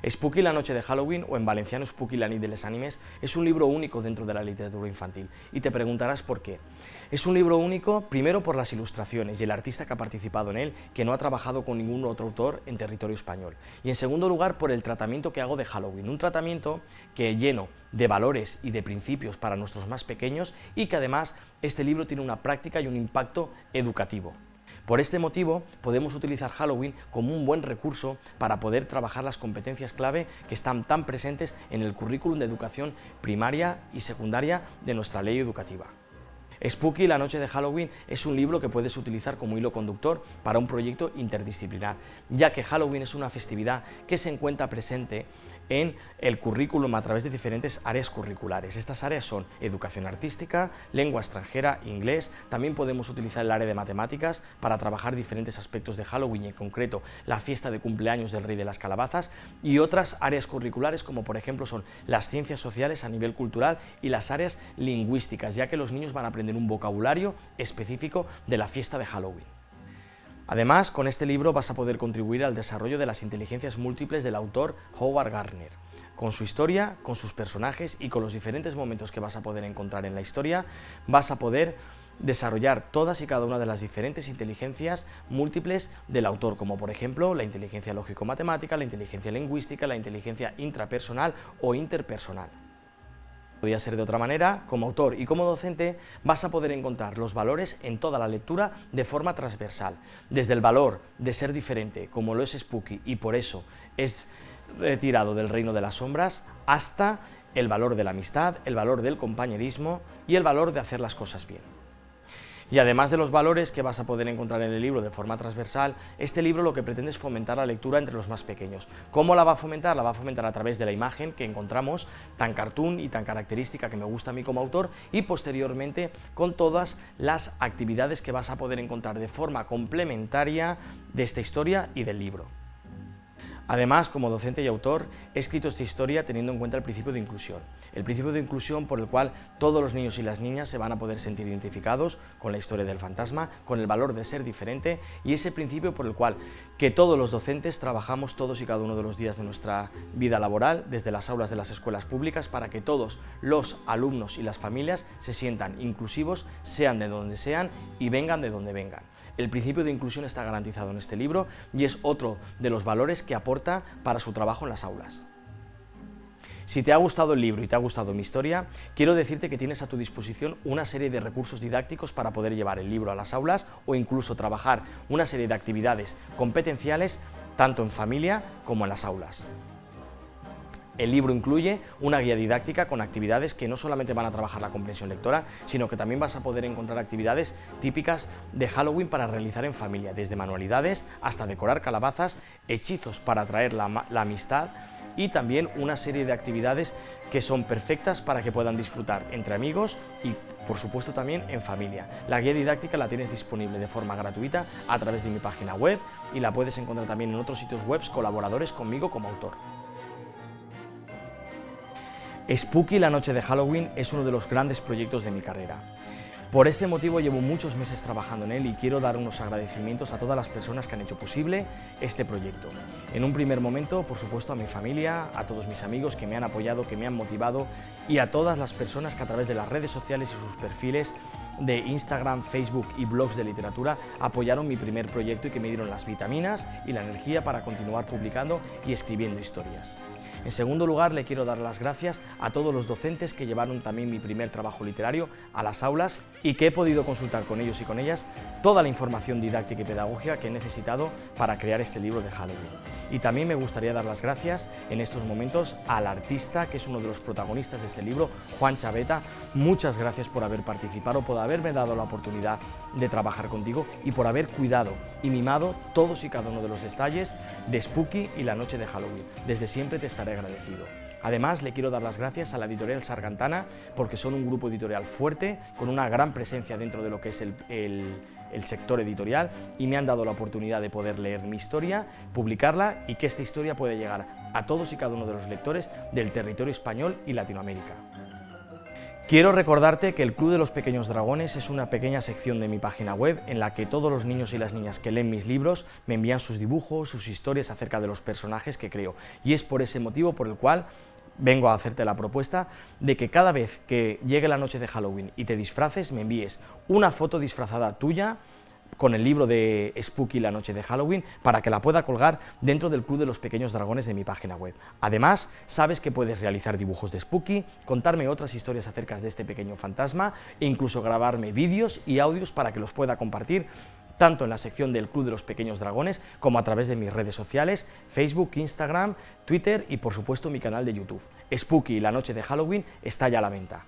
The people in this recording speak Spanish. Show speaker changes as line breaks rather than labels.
Spooky la noche de Halloween, o en valenciano Spooky la nit de les ànimes, es un libro único dentro de la literatura infantil, y te preguntarás por qué. Es un libro único, primero por las ilustraciones y el artista que ha participado en él, que no ha trabajado con ningún otro autor en territorio español, y en segundo lugar por el tratamiento que hago de Halloween, un tratamiento que lleno de valores y de principios para nuestros más pequeños, y que además este libro tiene una práctica y un impacto educativo. Por este motivo, podemos utilizar Halloween como un buen recurso para poder trabajar las competencias clave que están tan presentes en el currículum de educación primaria y secundaria de nuestra ley educativa. Spooky, la noche de Halloween, es un libro que puedes utilizar como hilo conductor para un proyecto interdisciplinar, ya que Halloween es una festividad que se encuentra presente en el currículum a través de diferentes áreas curriculares. Estas áreas son educación artística, lengua extranjera, inglés. También podemos utilizar el área de matemáticas para trabajar diferentes aspectos de Halloween, en concreto la fiesta de cumpleaños del Rey de las Calabazas, y otras áreas curriculares como por ejemplo son las ciencias sociales a nivel cultural y las áreas lingüísticas, ya que los niños van a aprender un vocabulario específico de la fiesta de Halloween. Además, con este libro vas a poder contribuir al desarrollo de las inteligencias múltiples del autor Howard Gardner. Con su historia, con sus personajes y con los diferentes momentos que vas a poder encontrar en la historia, vas a poder desarrollar todas y cada una de las diferentes inteligencias múltiples del autor, como por ejemplo la inteligencia lógico-matemática, la inteligencia lingüística, la inteligencia intrapersonal o interpersonal. Podría ser de otra manera, como autor y como docente vas a poder encontrar los valores en toda la lectura de forma transversal, desde el valor de ser diferente, como lo es Spooky y por eso es retirado del reino de las sombras, hasta el valor de la amistad, el valor del compañerismo y el valor de hacer las cosas bien. Y además de los valores que vas a poder encontrar en el libro de forma transversal, este libro lo que pretende es fomentar la lectura entre los más pequeños. ¿Cómo la va a fomentar? La va a fomentar a través de la imagen que encontramos, tan cartoon y tan característica que me gusta a mí como autor, y posteriormente con todas las actividades que vas a poder encontrar de forma complementaria de esta historia y del libro. Además, como docente y autor, he escrito esta historia teniendo en cuenta el principio de inclusión. El principio de inclusión por el cual todos los niños y las niñas se van a poder sentir identificados con la historia del fantasma, con el valor de ser diferente, y ese principio por el cual que todos los docentes trabajamos todos y cada uno de los días de nuestra vida laboral, desde las aulas de las escuelas públicas, para que todos los alumnos y las familias se sientan inclusivos, sean de donde sean y vengan de donde vengan. El principio de inclusión está garantizado en este libro y es otro de los valores que aporta para su trabajo en las aulas. Si te ha gustado el libro y te ha gustado mi historia, quiero decirte que tienes a tu disposición una serie de recursos didácticos para poder llevar el libro a las aulas o incluso trabajar una serie de actividades competenciales tanto en familia como en las aulas. El libro incluye una guía didáctica con actividades que no solamente van a trabajar la comprensión lectora, sino que también vas a poder encontrar actividades típicas de Halloween para realizar en familia, desde manualidades hasta decorar calabazas, hechizos para atraer la amistad y también una serie de actividades que son perfectas para que puedan disfrutar entre amigos y, por supuesto, también en familia. La guía didáctica la tienes disponible de forma gratuita a través de mi página web y la puedes encontrar también en otros sitios web colaboradores conmigo como autor. Spooky, la noche de Halloween, es uno de los grandes proyectos de mi carrera. Por este motivo llevo muchos meses trabajando en él y quiero dar unos agradecimientos a todas las personas que han hecho posible este proyecto. En un primer momento, por supuesto, a mi familia, a todos mis amigos que me han apoyado, que me han motivado, y a todas las personas que a través de las redes sociales y sus perfiles de Instagram, Facebook y blogs de literatura apoyaron mi primer proyecto y que me dieron las vitaminas y la energía para continuar publicando y escribiendo historias. En segundo lugar, le quiero dar las gracias a todos los docentes que llevaron también mi primer trabajo literario a las aulas y que he podido consultar con ellos y con ellas toda la información didáctica y pedagógica que he necesitado para crear este libro de Halloween. Y también me gustaría dar las gracias en estos momentos al artista, que es uno de los protagonistas de este libro, Juan Chaveta. Muchas gracias por haber participado, por haberme dado la oportunidad de trabajar contigo y por haber cuidado y mimado todos y cada uno de los detalles de Spooky y la noche de Halloween. Desde siempre te estaré agradecido. Además, le quiero dar las gracias a la editorial Sargantana porque son un grupo editorial fuerte, con una gran presencia dentro de lo que es el sector editorial, y me han dado la oportunidad de poder leer mi historia, publicarla y que esta historia pueda llegar a todos y cada uno de los lectores del territorio español y Latinoamérica. Quiero recordarte que el Club de los Pequeños Dragones es una pequeña sección de mi página web en la que todos los niños y las niñas que leen mis libros me envían sus dibujos, sus historias acerca de los personajes que creo. Y es por ese motivo por el cual vengo a hacerte la propuesta de que cada vez que llegue la noche de Halloween y te disfraces, me envíes una foto disfrazada tuya con el libro de Spooky la noche de Halloween para que la pueda colgar dentro del Club de los Pequeños Dragones de mi página web. Además, sabes que puedes realizar dibujos de Spooky, contarme otras historias acerca de este pequeño fantasma e incluso grabarme vídeos y audios para que los pueda compartir tanto en la sección del Club de los Pequeños Dragones como a través de mis redes sociales, Facebook, Instagram, Twitter y por supuesto mi canal de YouTube. Spooky la noche de Halloween está ya a la venta.